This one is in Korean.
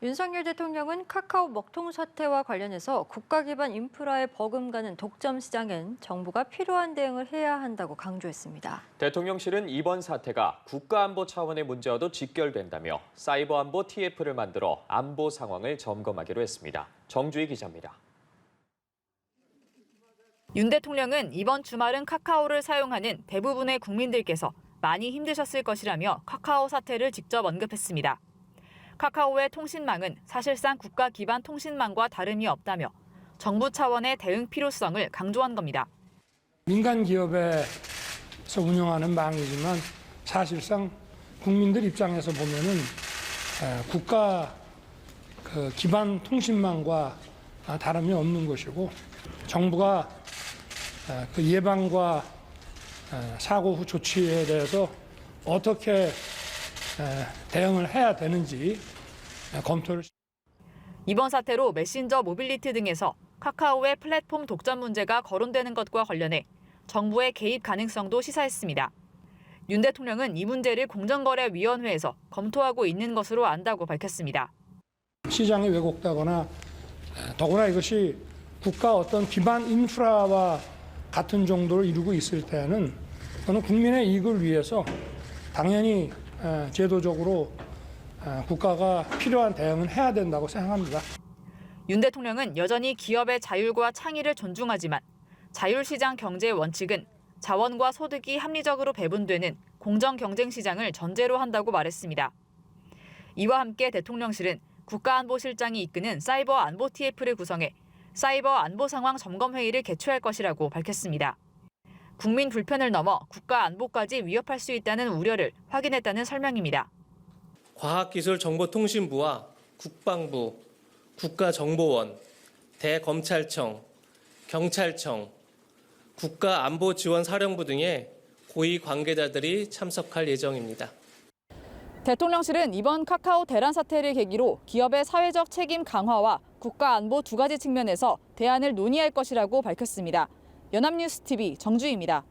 윤석열 대통령은 카카오 먹통 사태와 관련해서 국가 기반 인프라에 버금가는 독점 시장엔 정부가 필요한 대응을 해야 한다고 강조했습니다. 대통령실은 이번 사태가 국가안보 차원의 문제와도 직결된다며 사이버 안보 TF를 만들어 안보 상황을 점검하기로 했습니다. 정주희 기자입니다. 윤 대통령은 이번 주말은 카카오를 사용하는 대부분의 국민들께서 많이 힘드셨을 것이라며 카카오 사태를 직접 언급했습니다. 카카오의 통신망은 사실상 국가 기반 통신망과 다름이 없다며 정부 차원의 대응 필요성을 강조한 겁니다. 민간 기업에서 운영하는 망이지만 사실상 국민들 입장에서 보면은 국가 기반 통신망과 다름이 없는 것이고 정부가 그 예방과 사고 후 조치에 대해서 어떻게 대응을 해야 되는지 검토를. 이번 사태로 메신저 모빌리티 등에서 카카오의 플랫폼 독점 문제가 거론되는 것과 관련해 정부의 개입 가능성도 시사했습니다. 윤 대통령은 이 문제를 공정거래위원회에서 검토하고 있는 것으로 안다고 밝혔습니다. 시장이 왜곡되거나 더구나 이것이 국가 어떤 기반 인프라와 같은 정도를 이루고 있을 때는 저는 국민의 이익을 위해서 당연히 제도적으로 국가가 필요한 대응은 해야 된다고 생각합니다. 윤 대통령은 여전히 기업의 자율과 창의를 존중하지만 자율시장 경제의 원칙은 자원과 소득이 합리적으로 배분되는 공정경쟁시장을 전제로 한다고 말했습니다. 이와 함께 대통령실은 국가안보실장이 이끄는 사이버 안보 TF를 구성해 사이버 안보 상황 점검 회의를 개최할 것이라고 밝혔습니다. 국민 불편을 넘어 국가 안보까지 위협할 수 있다는 우려를 확인했다는 설명입니다. 과학기술정보통신부와 국방부, 국가정보원, 대검찰청, 경찰청, 국가안보지원사령부 등의 고위 관계자들이 참석할 예정입니다. 대통령실은 이번 카카오 대란 사태를 계기로 기업의 사회적 책임 강화와 국가안보 두 가지 측면에서 대안을 논의할 것이라고 밝혔습니다. 연합뉴스TV 정주희입니다.